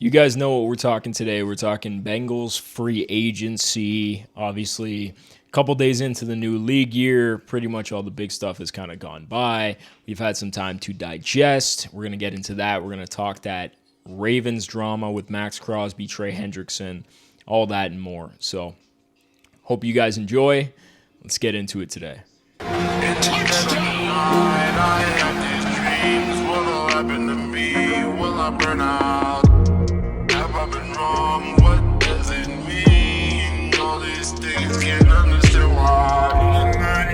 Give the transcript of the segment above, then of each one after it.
You guys know what we're talking today. We're talking Bengals free agency. Obviously, a couple days into the new league year, pretty much all the big stuff has kind of gone by. We've had some time to digest. We're going to get into that. We're going to talk that Ravens drama with Maxx Crosby, Trey Hendrickson, all that and more. So, hope you guys enjoy. Let's get into it today. Burn out. Have I been wrong? What does it mean? All these things can't understand why.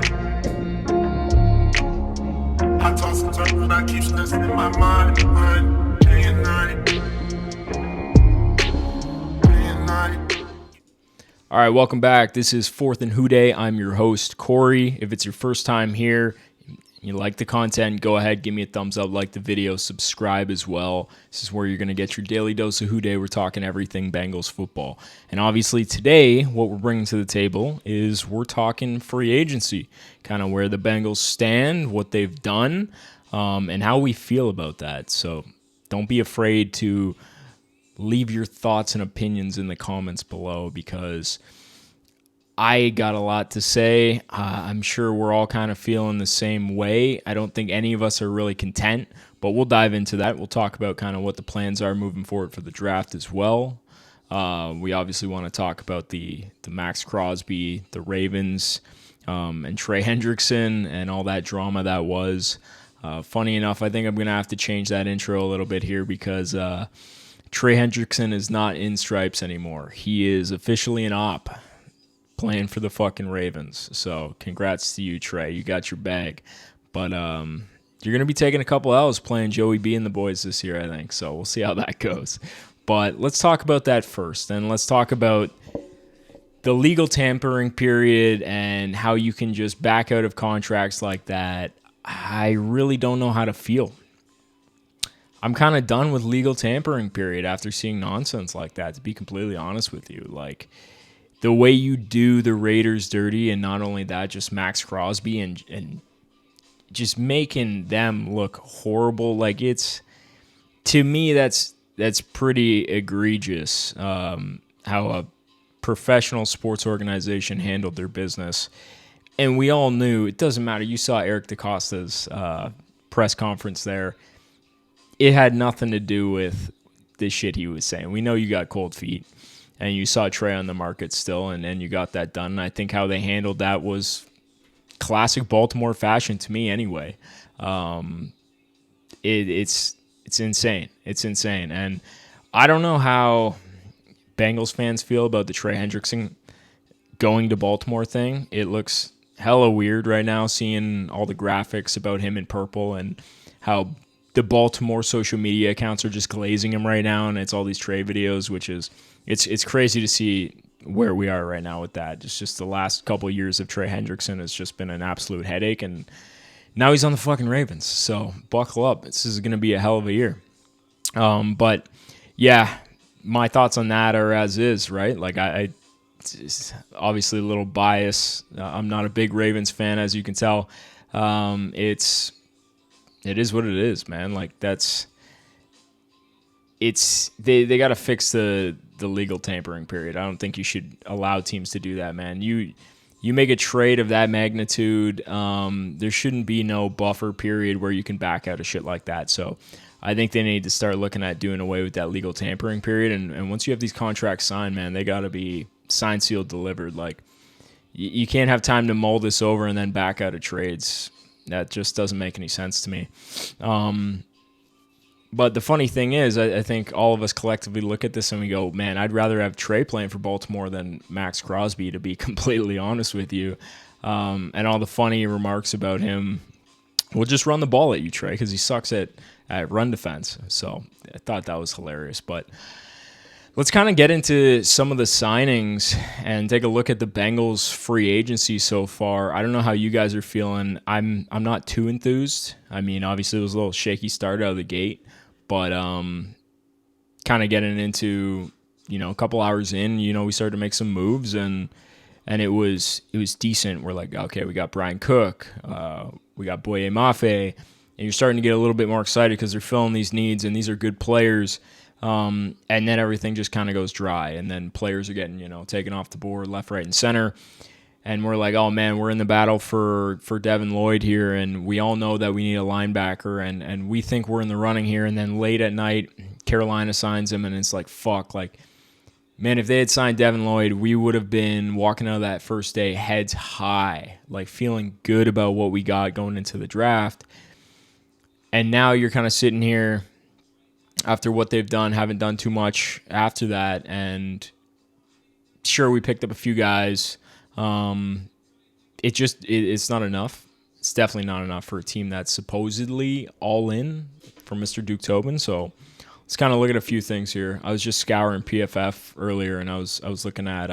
I toss and turn and I keep stressing in my mind. Day and night. Day and night. All right, welcome back. This is Fourth and Whodey. I'm your host, Corey. If it's your first time here, you like the content, go ahead, give me a thumbs up, like the video, subscribe as well. This is where you're going to get your daily dose of Whodey. We're talking everything Bengals football. And obviously today, what we're bringing to the table is we're talking free agency, kind of where the Bengals stand, what they've done, and how we feel about that. So don't be afraid to leave your thoughts and opinions in the comments below because I got a lot to say. I'm sure we're all kind of feeling the same way. I don't think any of us are really content, but we'll dive into that. We'll talk about kind of what the plans are moving forward for the draft as well. We obviously want to talk about the Maxx Crosby, the Ravens, and Trey Hendrickson and all that drama that was. Funny enough, I think I'm going to have to change that intro a little bit here because Trey Hendrickson is not in stripes anymore. He is officially an op, playing for the fucking Ravens. So congrats to you, Trey. You got your bag. But you're going to be taking a couple L's playing Joey B and the boys this year, I think. So we'll see how that goes. But let's talk about that first. And let's talk about the legal tampering period and how you can just back out of contracts like that. I really don't know how to feel. I'm kind of done with legal tampering period after seeing nonsense like that, to be completely honest with you. Like, the way you do the Raiders dirty, and not only that, just Maxx Crosby and just making them look horrible. Like, it's, to me, that's pretty egregious how a professional sports organization handled their business. And we all knew, it doesn't matter. You saw Eric DaCosta's press conference there. It had nothing to do with the shit he was saying. We know you got cold feet. And you saw Trey on the market still, and you got that done. And I think how they handled that was classic Baltimore fashion to me anyway. It's insane. It's insane. And I don't know how Bengals fans feel about the Trey Hendrickson going to Baltimore thing. It looks hella weird right now seeing all the graphics about him in purple and how the Baltimore social media accounts are just glazing him right now. And it's all these Trey videos, which is... It's crazy to see where we are right now with that. It's just the last couple of years of Trey Hendrickson has just been an absolute headache, and now he's on the fucking Ravens. So buckle up. This is going to be a hell of a year. But yeah, my thoughts on that are as is, right? Like I obviously a little bias. I'm not a big Ravens fan, as you can tell. It is what it is, man. Like they got to fix the legal tampering period. I don't think you should allow teams to do that, man. You make a trade of that magnitude, there shouldn't be no buffer period where you can back out of shit like that. So I think they need to start looking at doing away with that legal tampering period. And once you have these contracts signed, man, they got to be signed, sealed, delivered. Like you can't have time to mull this over and then back out of trades. That just doesn't make any sense to me. But the funny thing is, I think all of us collectively look at this and we go, man, I'd rather have Trey playing for Baltimore than Maxx Crosby, to be completely honest with you. And all the funny remarks about him, we'll just run the ball at you, Trey, because he sucks at run defense. So I thought that was hilarious. But let's kind of get into some of the signings and take a look at the Bengals free agency so far. I don't know how you guys are feeling. I'm not too enthused. I mean, obviously it was a little shaky start out of the gate. But kind of getting into, a couple hours in, we started to make some moves and it was decent. We're like, okay, we got Brian Cook, we got Boye Mafe, and you're starting to get a little bit more excited because they're filling these needs and these are good players. And then everything just kind of goes dry. And then players are getting, taken off the board left, right, and center. And we're like, oh, man, we're in the battle for Devin Lloyd here, and we all know that we need a linebacker, and we think we're in the running here. And then late at night, Carolina signs him, and it's like, fuck. Like, man, if they had signed Devin Lloyd, we would have been walking out of that first day heads high, like feeling good about what we got going into the draft. And now you're kind of sitting here after what they've done, haven't done too much after that. And sure, we picked up a few guys. It's not enough. It's definitely not enough for a team that's supposedly all in for Mr. Duke Tobin. So let's kind of look at a few things here. I was just scouring PFF earlier, and I was looking at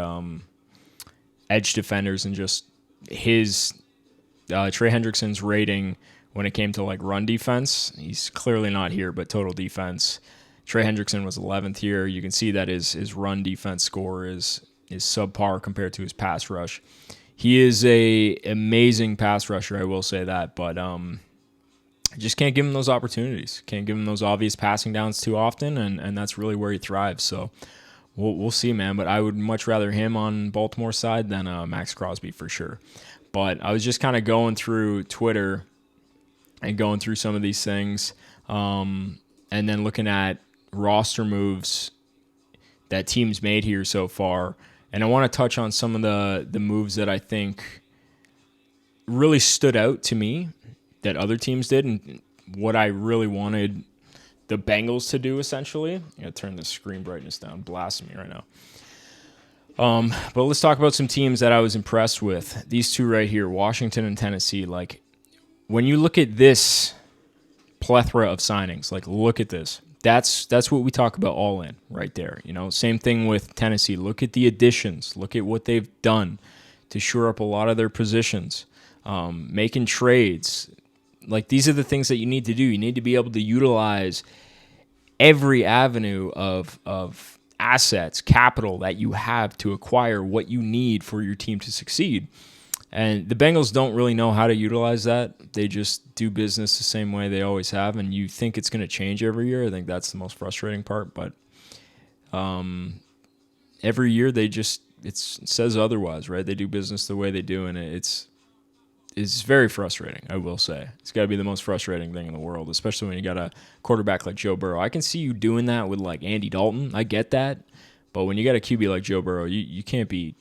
edge defenders and just his Trey Hendrickson's rating when it came to like run defense. He's clearly not here, but total defense. Trey Hendrickson was 11th here. You can see that his run defense score is subpar compared to his pass rush. He is a amazing pass rusher, I will say that, but just can't give him those opportunities. Can't give him those obvious passing downs too often, and that's really where he thrives. So we'll see, man. But I would much rather him on Baltimore's side than Maxx Crosby for sure. But I was just kind of going through Twitter and going through some of these things, and then looking at roster moves that teams made here so far. And I want to touch on some of the moves that I think really stood out to me that other teams did, and what I really wanted the Bengals to do, essentially. I'm going to turn the screen brightness down. Blasting me right now. But let's talk about some teams that I was impressed with. These two right here, Washington and Tennessee. Like, when you look at this plethora of signings, like, look at this. That's what we talk about all in right there. Same thing with Tennessee. Look at the additions. Look at what they've done to shore up a lot of their positions, making trades. Like, these are the things that you need to do. You need to be able to utilize every avenue of assets, capital that you have to acquire what you need for your team to succeed. And the Bengals don't really know how to utilize that. They just do business the same way they always have, and you think it's going to change every year. I think that's the most frustrating part. But every year it says otherwise, right? They do business the way they do, and it's very frustrating, I will say. It's got to be the most frustrating thing in the world, especially when you got a quarterback like Joe Burrow. I can see you doing that with like Andy Dalton. I get that. But when you got a QB like Joe Burrow, you can't be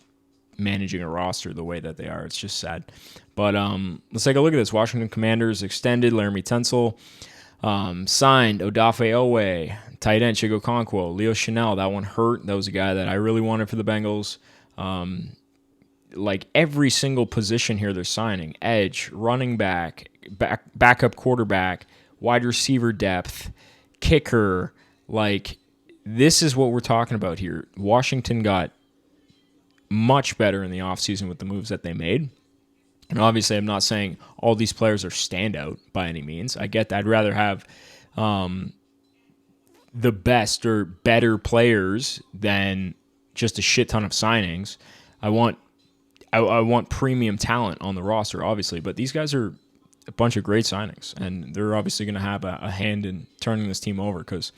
managing a roster the way that they are. It's just sad. But let's take a look at this. Washington Commanders extended Laramie Tunsil, signed Odafe Owe, tight end Chigo Okonkwo, Leo Chanel. That one hurt. That was a guy that I really wanted for the Bengals. Like every single position here they're signing: edge, running back, backup quarterback, wide receiver depth, kicker. Like, this is what we're talking about here. Washington got much better in the offseason with the moves that they made. And obviously, I'm not saying all these players are standout by any means. I get that. I'd rather have the best or better players than just a shit ton of signings. I want premium talent on the roster, obviously, but these guys are a bunch of great signings, and they're obviously going to have a hand in turning this team over because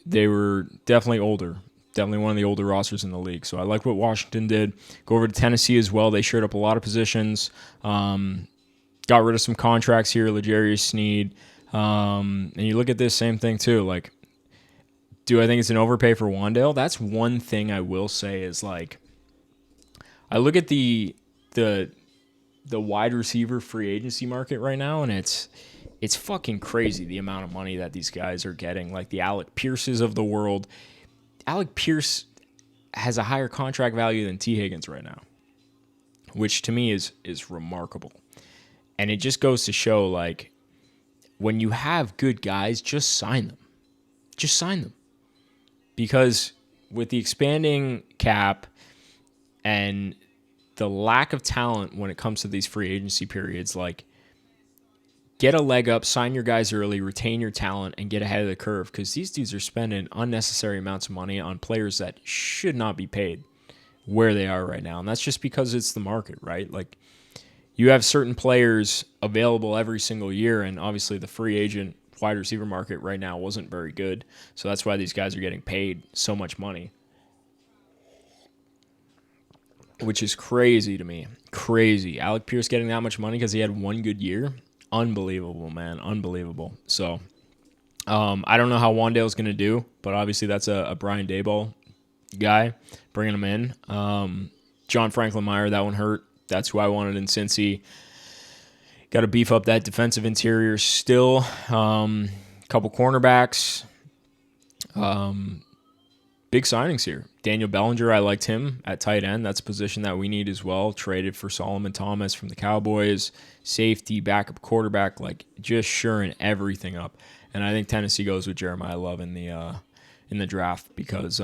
they were definitely older. Definitely one of the older rosters in the league. So I like what Washington did. Go over to Tennessee as well. They shored up a lot of positions. Got rid of some contracts here, L'Jarius Sneed. And you look at this, same thing too. Like, do I think it's an overpay for Wan'Dale? That's one thing I will say is, like, I look at the wide receiver free agency market right now, and it's fucking crazy the amount of money that these guys are getting. Like the Alec Pierces of the world. Alec Pierce has a higher contract value than T. Higgins right now, which to me is remarkable. And it just goes to show, like, when you have good guys, just sign them. Just sign them. Because with the expanding cap and the lack of talent when it comes to these free agency periods, like, get a leg up, sign your guys early, retain your talent, and get ahead of the curve, because these dudes are spending unnecessary amounts of money on players that should not be paid where they are right now. And that's just because it's the market, right? Like, you have certain players available every single year, and obviously the free agent wide receiver market right now wasn't very good. So that's why these guys are getting paid so much money, which is crazy to me. Crazy. Alec Pierce getting that much money because he had one good year. Unbelievable, man. Unbelievable. So I don't know how Wandale's going to do, but obviously that's a Brian Daboll guy, bringing him in. John Franklin Meyer, that one hurt. That's who I wanted in Cincy. Got to beef up that defensive interior still. Couple cornerbacks. Big signings here. Daniel Bellinger, I liked him at tight end. That's a position that we need as well. Traded for Solomon Thomas from the Cowboys. Safety, backup quarterback, like just shoring everything up. And I think Tennessee goes with Jeremiah Love in the draft because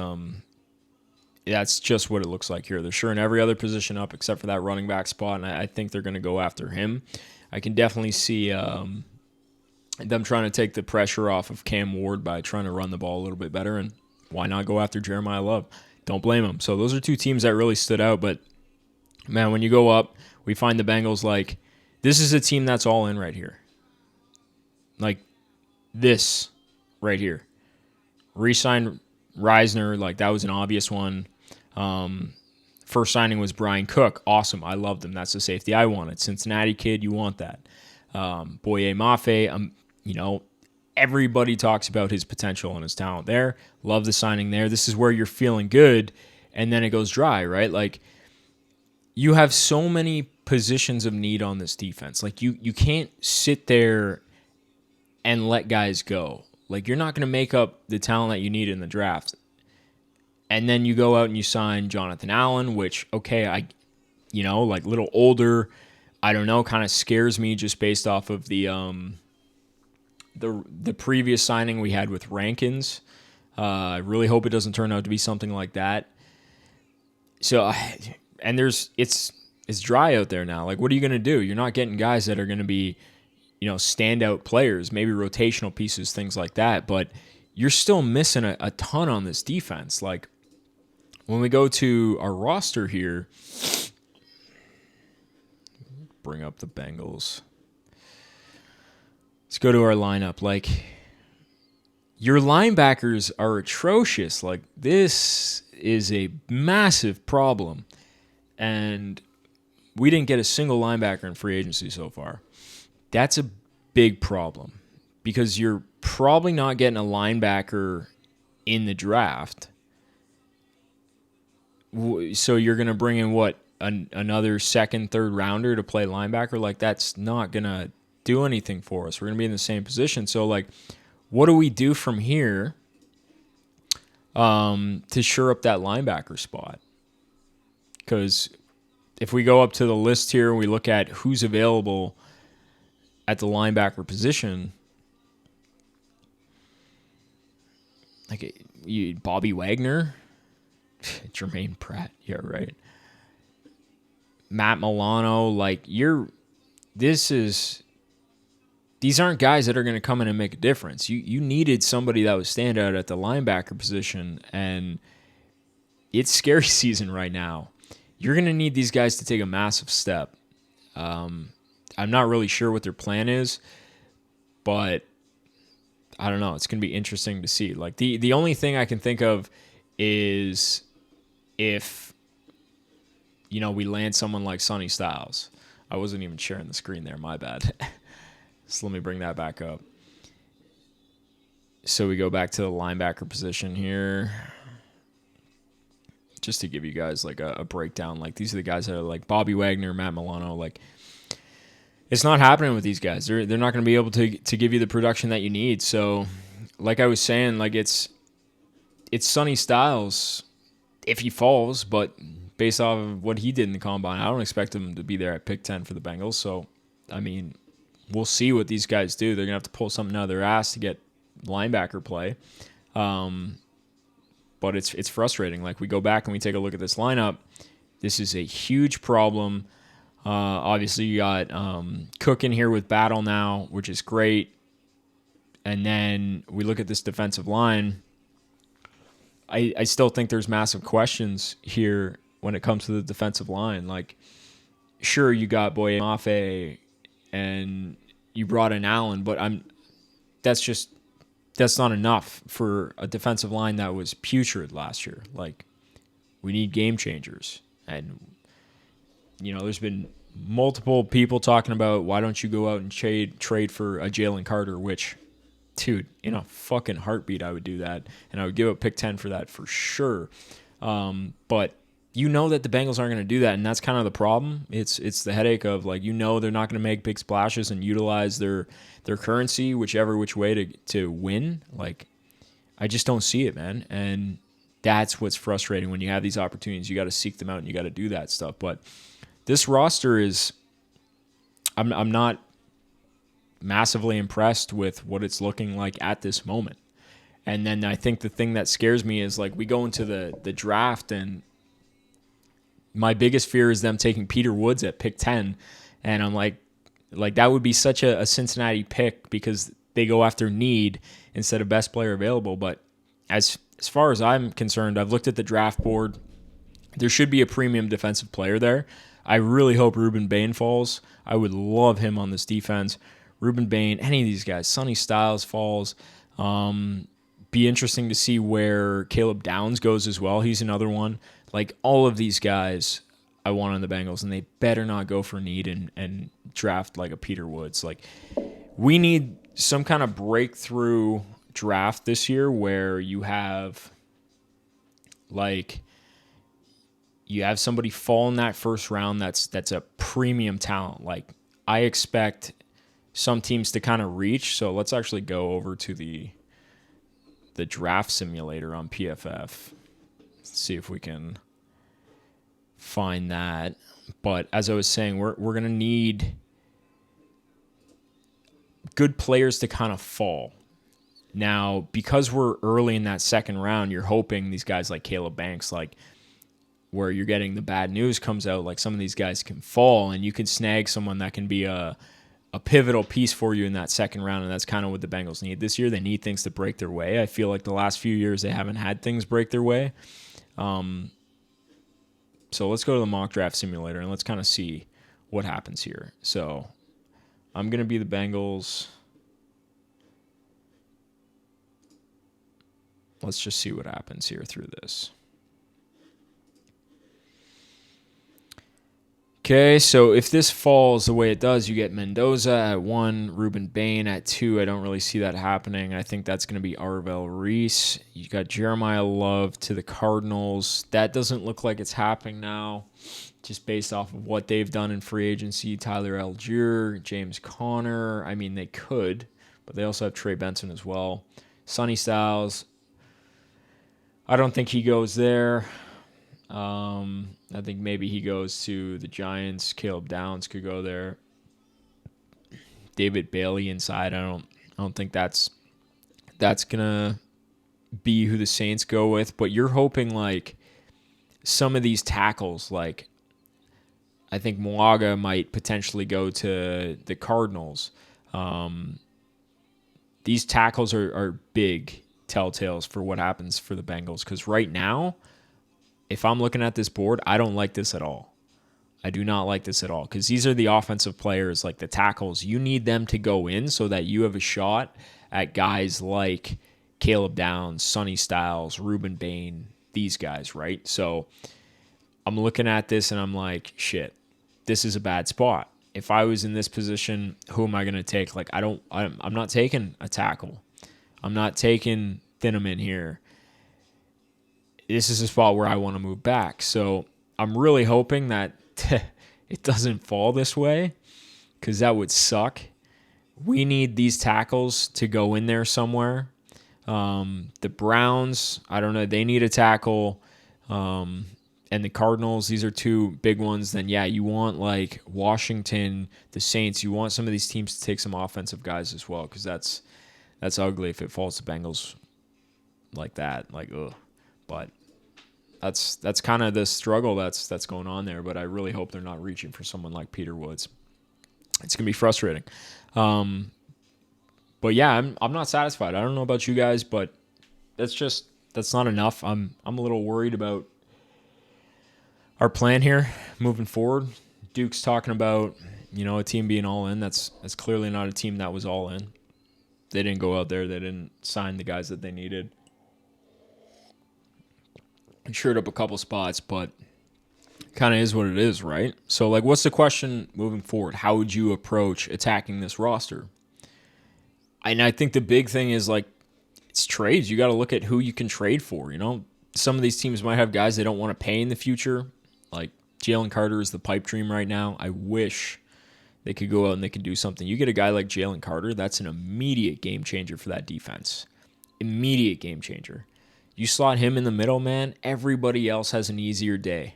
that's just what it looks like here. They're shoring every other position up except for that running back spot, and I think they're going to go after him. I can definitely see them trying to take the pressure off of Cam Ward by trying to run the ball a little bit better, and why not go after Jeremiah Love? Don't blame them. So those are two teams that really stood out, but man, when you go up, we find the Bengals like, this is a team that's all in right here. Like this right here. Re-sign Reisner, like that was an obvious one. First signing was Brian Cook. Awesome. I loved him. That's the safety I wanted. Cincinnati kid, you want that. Boye Mafe, everybody talks about his potential and his talent there. Love the signing there. This is where you're feeling good, and then it goes dry, right? Like, you have so many positions of need on this defense. Like, you can't sit there and let guys go. Like, you're not going to make up the talent that you need in the draft. And then you go out and you sign Jonathan Allen, which, okay, like little older, I don't know, kind of scares me just based off of the previous signing we had with Rankins. I really hope it doesn't turn out to be something like that. So, and it's dry out there now. Like, what are you going to do? You're not getting guys that are going to be, standout players, maybe rotational pieces, things like that. But you're still missing a ton on this defense. Like, when we go to our roster here, bring up the Bengals. Let's go to our lineup. Like, your linebackers are atrocious. Like, this is a massive problem. And we didn't get a single linebacker in free agency so far. That's a big problem because you're probably not getting a linebacker in the draft. So you're going to bring in another second, third rounder to play linebacker? Like, that's not going to do anything for us. We're going to be in the same position. So, like, what do we do from here to shore up that linebacker spot? Because if we go up to the list here and we look at who's available at the linebacker position, like Bobby Wagner, Jermaine Pratt, yeah, right. Matt Milano, like these aren't guys that are going to come in and make a difference. You needed somebody that would stand out at the linebacker position, and it's scary season right now. You're going to need these guys to take a massive step. I'm not really sure what their plan is, but I don't know. It's going to be interesting to see. Like, the only thing I can think of is if, we land someone like Sonny Styles. I wasn't even sharing the screen there. My bad. So let me bring that back up. So we go back to the linebacker position here. Just to give you guys like a breakdown. Like, these are the guys that are like Bobby Wagner, Matt Milano. Like, it's not happening with these guys. They're not going to be able to give you the production that you need. So, like I was saying, like it's Sonny Styles if he falls, but based off of what he did in the combine, I don't expect him to be there at pick 10 for the Bengals. So, I mean, we'll see what these guys do. They're going to have to pull something out of their ass to get linebacker play. But it's frustrating. Like, we go back and we take a look at this lineup. This is a huge problem. Obviously, you got Cook in here with Battle now, which is great. And then we look at this defensive line. I still think there's massive questions here when it comes to the defensive line. Like, sure, you got Boye Mafe and you brought in Allen, but that's not enough for a defensive line that was putrid last year. Like, we need game changers. And, there's been multiple people talking about why don't you go out and trade for a Jalen Carter, which, dude, in a fucking heartbeat, I would do that. And I would give up pick 10 for that for sure. But that the Bengals aren't going to do that, and that's kind of the problem. It's the headache of, like, they're not going to make big splashes and utilize their currency whichever which way to win. Like, I just don't see it, man. And that's what's frustrating. When you have these opportunities, you got to seek them out and you got to do that stuff. But this roster is, I'm not massively impressed with what it's looking like at this moment. And then I think the thing that scares me is, like, we go into the draft, and my biggest fear is them taking Peter Woods at pick 10. And I'm like that would be such a Cincinnati pick because they go after need instead of best player available. But as far as I'm concerned, I've looked at the draft board. There should be a premium defensive player there. I really hope Ruben Bain falls. I would love him on this defense. Ruben Bain, any of these guys, Sonny Styles falls. Be interesting to see where Caleb Downs goes as well. He's another one. Like, all of these guys I want on the Bengals, and they better not go for need and draft like a Peter Woods. Like, we need some kind of breakthrough draft this year where you have somebody fall in that first round that's a premium talent. Like, I expect some teams to kind of reach. So let's actually go over to the draft simulator on PFF. Let's see if we can find that. But as I was saying, we're going to need good players to kind of fall. Now, because we're early in that second round, you're hoping these guys like Caleb Banks, like, where you're getting the bad news comes out, like, some of these guys can fall and you can snag someone that can be a pivotal piece for you in that second round, and that's kind of what the Bengals need this year. They need things to break their way. I feel like the last few years they haven't had things break their way. So let's go to the mock draft simulator and let's kind of see what happens here. So I'm going to be the Bengals. Let's just see what happens here through this. Okay, so if this falls the way it does, you get Mendoza at 1, Ruben Bain at 2. I don't really see that happening. I think that's going to be Arvell Reese. You got Jeremiah Love to the Cardinals. That doesn't look like it's happening now, just based off of what they've done in free agency. Tyler Algier, James Conner. I mean, they could, but they also have Trey Benson as well. Sonny Styles. I don't think he goes there. I think maybe he goes to the Giants. Caleb Downs could go there. David Bailey inside. I don't think that's gonna be who the Saints go with. But you're hoping, like, some of these tackles, like, I think Moaga might potentially go to the Cardinals. These tackles are big telltales for what happens for the Bengals, because right now, if I'm looking at this board, I don't like this at all. I do not like this at all, because these are the offensive players, like the tackles. You need them to go in so that you have a shot at guys like Caleb Downs, Sonny Styles, Ruben Bain, these guys, right? So I'm looking at this and I'm like, shit, this is a bad spot. If I was in this position, who am I going to take? Like, I'm not taking a tackle. I'm not taking Thinnaman here. This is a spot where I want to move back. So I'm really hoping that it doesn't fall this way, because that would suck. We need these tackles to go in there somewhere. The Browns, I don't know, they need a tackle. And the Cardinals, these are two big ones. Then, yeah, you want, like, Washington, the Saints. You want some of these teams to take some offensive guys as well, because that's ugly if it falls to Bengals like that. Like, ugh. But that's kind of the struggle that's going on there. But I really hope they're not reaching for someone like Peter Woods. It's gonna be frustrating. But yeah, I'm not satisfied. I don't know about you guys, but that's not enough. I'm a little worried about our plan here moving forward. Duke's talking about, a team being all in. That's clearly not a team that was all in. They didn't go out there. They didn't sign the guys that they needed. Shored up a couple spots, but kind of is what it is, right? So, like, what's the question moving forward? How would you approach attacking this roster? And I think the big thing is, like, it's trades. You got to look at who you can trade for, you know? Some of these teams might have guys they don't want to pay in the future. Like, Jalen Carter is the pipe dream right now. I wish they could go out and they could do something. You get a guy like Jalen Carter, that's an immediate game changer for that defense. Immediate game changer. You slot him in the middle, man, everybody else has an easier day.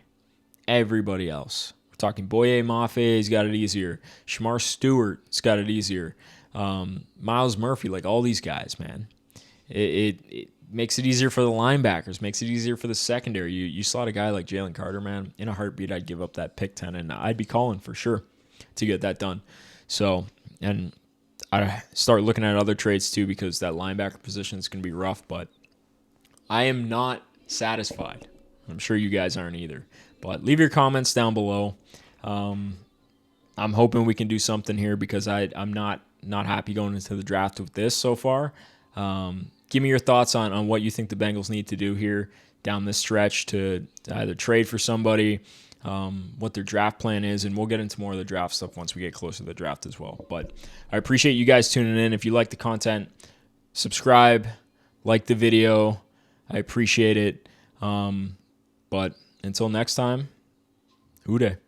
Everybody else. We're talking Boye Mafe, he's got it easier. Shamar Stewart's got it easier. Miles Murphy, like all these guys, man. It makes it easier for the linebackers, makes it easier for the secondary. You slot a guy like Jalen Carter, man, in a heartbeat, I'd give up that pick 10, and I'd be calling for sure to get that done. So, and I start looking at other trades too, because that linebacker position is going to be rough, but I am not satisfied. I'm sure you guys aren't either. But leave your comments down below. I'm hoping we can do something here, because I'm not happy going into the draft with this so far. Give me your thoughts on what you think the Bengals need to do here down this stretch to either trade for somebody, what their draft plan is, and we'll get into more of the draft stuff once we get closer to the draft as well. But I appreciate you guys tuning in. If you like the content, subscribe, like the video. I appreciate it. But until next time, Whodey.